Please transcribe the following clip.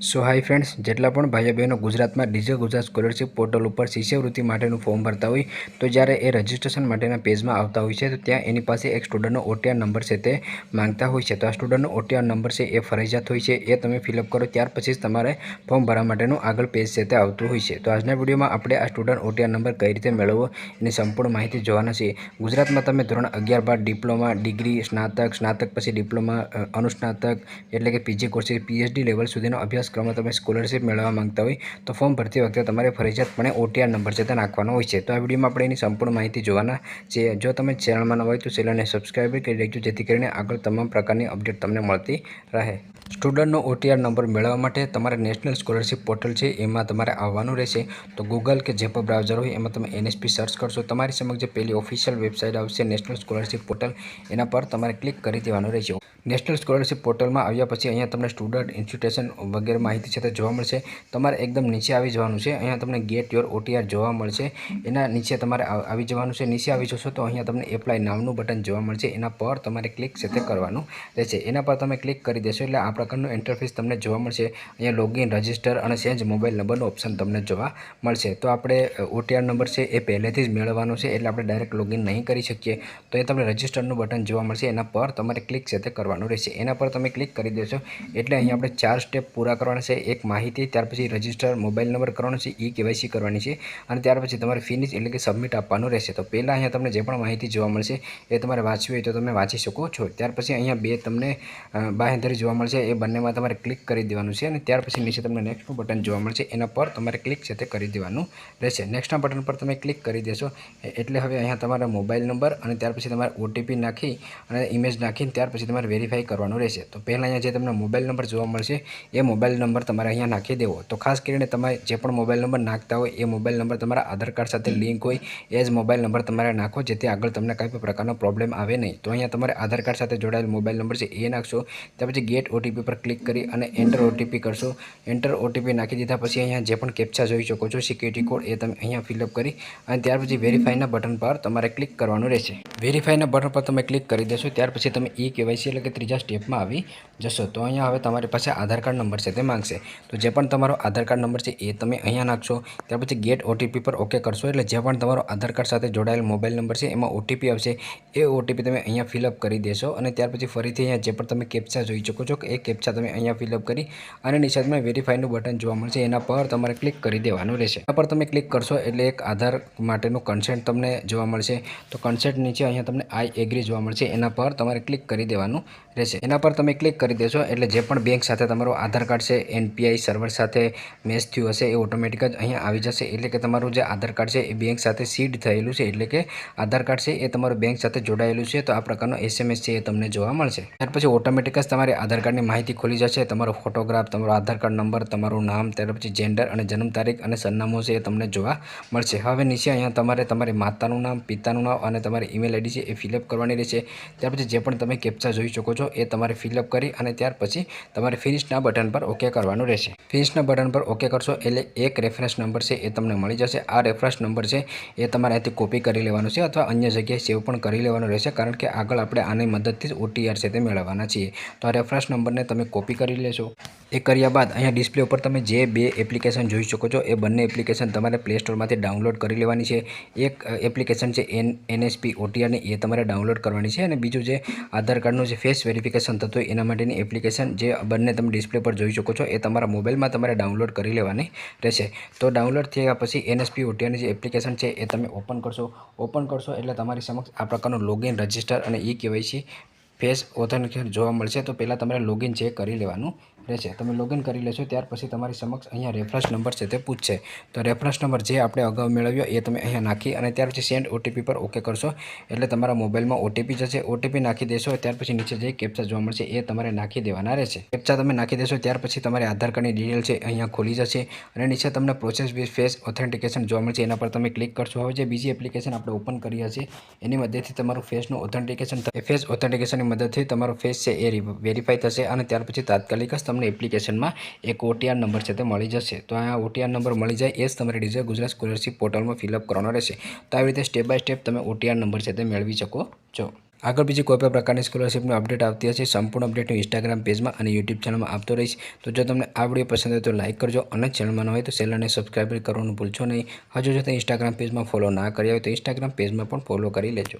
सो hi friends, जेटला पण भाई बहनों गुजरात में डिजिटल गुजरात स्कॉलरशिप पोर्टल पर शिष्यवृत्ति माटेનું फॉर्म भरता હોય तो જ્યારે એ રજિસ્ટ્રેશન માટેના પેજમાં આવતા હોય છે તો ત્યાં એની પાસે એક સ્ટુડન્ટનો OTR નંબર છે તે માંગતા હોય છે। તો આ સ્ટુડન્ટનો OTR નંબર છે એ ફરજિયાત હોય છે, એ તમે ફિલઅપ કરો ત્યાર પછી જ તમારે ફોર્મ ભરવા માટેનું આગળ પેજ છે તે આવતું હોય છે। તો આજના વિડીયોમાં આપણે આ સ્ટુડન્ટ OTR નંબર કઈ રીતે મેળવવો એની સંપૂર્ણ માહિતી જોવાના છે। ગુજરાતમાં તમે ધોરણ 11 બાદ ડિપ્લોમા, ડિગ્રી, સ્નાતક પછી ડિપ્લોમા, અનુસ્નાતક એટલે કે PG કોર્સ, PhD લેવલ સુધીનો અભ્યાસક્રમમાં તમે સ્કોલરશિપ મેળવવા માંગતા હોય તો ફોર્મ ભરતી વખતે તમારે ફરજિયાતપણે OTR નંબર છે તે નાખવાનો હોય છે। તો આ વિડીયોમાં આપણે એની સંપૂર્ણ માહિતી જોવાના છે। જો તમે ચેનલમાં ન હોય તો ચેનલને સબસ્ક્રાઈબ કરી લેજો જેથી કરીને આગળ તમામ પ્રકારની અપડેટ તમને મળતી રહે। સ્ટુડન્ટનો OTR નંબર મેળવવા માટે તમારે નેશનલ સ્કોલરશિપ પોર્ટલ છે એમાં તમારે આવવાનું રહેશે। તો ગૂગલ કે જે પણ બ્રાઉઝર હોય એમાં તમે NSP સર્ચ કરશો, તમારી સમક્ષ જે પહેલી ઓફિશિયલ વેબસાઇટ આવશે નેશનલ સ્કોલરશિપ પોર્ટલ, એના પર તમારે ક્લિક કરી દેવાનું રહેશે। નેશનલ સ્કોલરશિપ પોર્ટલમાં આવ્યા પછી અહીંયા તમને સ્ટુડન્ટ, ઇન્સ્ટિટ્યુશન વગેરે માહિતી છે તે જોવા મળશે। તમારે એકદમ નીચે આવી જવાનું છે, અહીંયા તમને ગેટ યોર OTR જોવા મળશે, એના નીચે તમારે આવી જવાનું છે। નીચે આવી જશો તો અહીંયા તમને એપ્લાય નામનું બટન જોવા મળશે, એના પર તમારે ક્લિક છે તે કરવાનું રહેશે। એના પર તમે ક્લિક કરી દેશો એટલે આ પ્રકારનું ઇન્ટરફેસ તમને જોવા મળશે। અહીંયા લોગિન, રજિસ્ટર અને ચેન્જ મોબાઈલ નંબરનો ઓપ્શન તમને જોવા મળશે। તો આપણે OTR નંબર છે એ પહેલેથી જ મેળવવાનો છે એટલે આપણે ડાયરેક્ટ લોગિન નહીં કરી શકીએ, તો એ તમને રજિસ્ટરનું બટન જોવા મળશે, એના પર તમારે ક્લિક છે તે કરવાનું રહેશે। એના પર તમે ક્લિક કરી દેશો એટલે અહીંયા આપણે 4 સ્ટેપ પૂરા કરવાના છે। એક માહિતી, ત્યાર પછી રજિસ્ટર, મોબાઈલ નંબર કરવાનો છે, KYC કરવાની છે અને ત્યાર પછી તમારે ફિનિશ એટલે કે સબમિટ આપવાનું રહેશે। તો પહેલાં અહીંયા તમને જે પણ માહિતી જોવા મળશે એ તમારે વાંચવી હોય તો તમે વાંચી શકો છો। ત્યાર પછી અહીંયા બે તમને બાંહેધરી જોવા મળશે, એ બંનેમાં તમારે ક્લિક કરી દેવાનું છે અને ત્યાર પછી નીચે તમને નેક્સ્ટનું બટન જોવા મળશે, એના પર તમારે ક્લિક છે તે કરી દેવાનું રહેશે। નેક્સ્ટના બટન પર તમે ક્લિક કરી દેશો એટલે હવે અહીંયા તમારા મોબાઈલ નંબર અને ત્યાર પછી તમારે OTP નાખી અને ઇમેજ નાખીને ત્યાર પછી તમારે વેરીફાઈ કરવાનું રહેશે। તો પહેલાં અહીંયા જે તમને મોબાઈલ નંબર જોવા મળશે એ મોબાઈલ નંબર તમારે અહીંયા નાખી દેવો। તો ખાસ કરીને તમે જે પણ મોબાઈલ નંબર નાખતા હોય એ મોબાઈલ નંબર તમારા આધાર કાર્ડ સાથે લિંક હોય એ જ મોબાઈલ નંબર તમારે નાખો, જેથી આગળ તમને કોઈ પણ પ્રકારનો પ્રોબ્લેમ આવે નહીં। તો અહીંયા તમારે આધાર કાર્ડ સાથે જોડાયેલ મોબાઈલ નંબર છે એ નાખશો, ત્યાર પછી ગેટ OTP પર ક્લિક કરી અને એન્ટર OTP કરશો। એન્ટર OTP નાખી દીધા પછી અહીંયા જે પણ કેપ્ચા જોઈ શકો છો, સિક્યુરિટી કોડ, એ તમે અહીંયા ફિલઅપ કરી અને ત્યાર પછી વેરીફાઈના બટન પર તમારે ક્લિક કરવાનું રહેશે। વેરીફાઈના બટન પર તમે ક્લિક કરી દેશો ત્યાર પછી તમે KYC એટલે કે ત્રીજા સ્ટેપમાં આવી જશો। તો અહીંયા હવે તમારી પાસે આધાર કાર્ડ નંબર છે તે માંગશે, તો જે પણ તમારો આધાર કાર્ડ નંબર છે એ તમે અહીંયા નાખશો। ત્યાર પછી ગેટ OTP પર ઓકે કરશો એટલે જે પણ તમારો આધાર કાર્ડ સાથે જોડાયેલ મોબાઈલ નંબર છે એમાં OTP આવશે, એ OTP તમે અહીંયા ફિલઅપ કરી દેશો અને ત્યાર પછી ફરીથી અહીંયા જે પણ તમે કેપ્ચા જોઈ શકો છો એ કેપ્ચા તમે અહીંયા ફિલઅપ કરી અને નીચે તમે વેરીફાઈનું બટન જોવા મળશે, એના પર તમારે ક્લિક કરી દેવાનું રહેશે। એના પર તમે ક્લિક કરશો એટલે એક આધાર માટેનું કન્સેન્ટ તમને જોવા મળશે। તો કન્સેન્ટ નીચે અહીંયા તમને આઈ એગ્રી જોવા મળશે, એના પર તમારે ક્લિક કરી દેવાનું રહેશે। એના પર તમે ક્લિક કરી દેશો એટલે જે પણ બેંક સાથે તમારો આધાર કાર્ડ છે NPI સર્વર સાથે મેચ થયું હશે એ ઓટોમેટિક જ અહીંયા આવી જશે, એટલે કે તમારું જે આધાર કાર્ડ છે એ બેંક સાથે સીડ થયેલું છે, એટલે કે આધાર કાર્ડ છે એ તમારું બેંક સાથે જોડાયેલું છે, તો આ પ્રકારનો SMS છે એ તમને જોવા મળશે। ત્યાર પછી ઓટોમેટિક જ તમારી આધાર કાર્ડની માહિતી ખોલી જશે, તમારો ફોટોગ્રાફ, તમારો આધાર કાર્ડ નંબર, તમારું નામ, ત્યાર પછી જેન્ડર અને જન્મ તારીખ અને સરનામું છે એ તમને જોવા મળશે। હવે નીચે અહીંયા તમારે તમારી માતાનું નામ, પિતાનું નામ અને તમારી ઈમેલ ID છે એ ફિલઅપ કરવાની રહેશે। ત્યાર પછી જે પણ તમે કેપ્ચા જોઈ શકો છો એ તમારે ફિલઅપ કરી અને ત્યાર પછી તમારે ફિનિશના બટન પર ઓકે કરવાનું રહેશે। ફિનિશના બટન પર ઓકે કરશો એટલે એક રેફરન્સ નંબર છે એ તમને મળી જશે। આ રેફરન્સ નંબર છે એ તમારે અહીંથી કોપી કરી લેવાનો છે અથવા અન્ય જગ્યાએ સેવ પણ કરી લેવાનો રહેશે, કારણ કે આગળ આપણે આની મદદથી જ OTR છે તે મેળવવાના છીએ। તો આ રેફરન્સ નંબરને તમે કોપી કરી લેશો। એ કર્યા બાદ અહીંયા ડિસ્પ્લે ઉપર તમે જે બે એપ્લિકેશન જોઈ શકો છો એ બંને એપ્લિકેશન તમારે પ્લે સ્ટોરમાંથી ડાઉનલોડ કરી લેવાની છે। એક એપ્લિકેશન છે NSP OTRની, એ તમારે ડાઉનલોડ કરવાની છે અને બીજું જે આધાર કાર્ડનું જે ફેસ વેરિફિકેશન થતું હોય એના માટેની એપ્લિકેશન જે બંને તમે ડિસ્પ્લે પર જોઈ શકો છો એ તમારા મોબાઈલમાં તમારે ડાઉનલોડ કરી લેવાની રહેશે। તો ડાઉનલોડ થયા પછી NSP OTRની જે એપ્લિકેશન છે એ તમે ઓપન કરશો એટલે તમારી સમક્ષ આ પ્રકારનું લોગિન, રજિસ્ટર અને KYC ફેસ ઓથેન્ટિકેશન જોવા મળશે। તો પહેલાં તમારે લોગિન છે કરી લેવાનું રહેશે। તમે લોગિન કરી લેશો ત્યાર પછી તમારી સમક્ષ અહીંયા રેફરન્સ નંબર છે તે પૂછશે, તો રેફરન્સ નંબર જે આપણે અગાઉ મેળવ્યો એ તમે અહીંયા નાખી અને ત્યાર પછી સેન્ડ OTP પર ઓકે કરશો એટલે તમારા મોબાઈલમાં OTP જશે। OTP નાખી દેશો ત્યાર પછી નીચે જે કેપ્ચા જોવા મળશે એ તમારે નાખી દેવાના રહેશે। કેપ્ચા તમે નાખી દેશો ત્યાર પછી તમારી આધાર કાર્ડની ડિટેલ છે અહીંયા ખોલી જશે અને નીચે તમને પ્રોસેસ વિથ ફેસ ઓથેન્ટિકેશન જોવા મળશે, એના પર તમે ક્લિક કરશો। હવે જે બીજી એપ્લિકેશન આપણે ઓપન કરી હશે એની મદદથી તમારું ફેસનું ઓથેન્ટિકેશન થશે। ફેસ ઓથેન્ટિકેશનની મદદથી તમારો ફેસ છે એ વેરીફાઈ થશે અને ત્યાર પછી તાત્કાલિક જ તમને એપ્લિકેશનમાં એક OTR નંબર છે તે મળી જશે। તો આ OTR નંબર મળી જાય એ જ તમારે ડિજિટલ ગુજરાત સ્કોલરશિપ પોર્ટલમાં ફિલઅપ કરવાનો રહેશે। તો આવી રીતે સ્ટેપ બાય સ્ટેપ તમે OTR નંબર છે તે મેળવી શકો છો। આગળ બીજી કોઈ પણ પ્રકારની સ્કોલરશિપની અપડેટ આવતી હશે સંપૂર્ણ અપડેટ હું ઇન્સ્ટાગ્રામ પેજમાં અને યુટ્યુબ ચેનલમાં આપતો રહીશ. તો જો તમને આ વિડીયો પસંદ હોય તો લાઇક કરજો અને ચેનલમાં ન હોય તો ચેનલને સબસ્ક્રાઈબ કરવાનું ભૂલશો નહીં. હજુ જો તમે ઇન્સ્ટાગ્રામ પેજમાં ફોલો ના કર્યા હોય તો ઇન્સ્ટાગ્રામ પેજમાં પણ ફોલો કરી લેજો.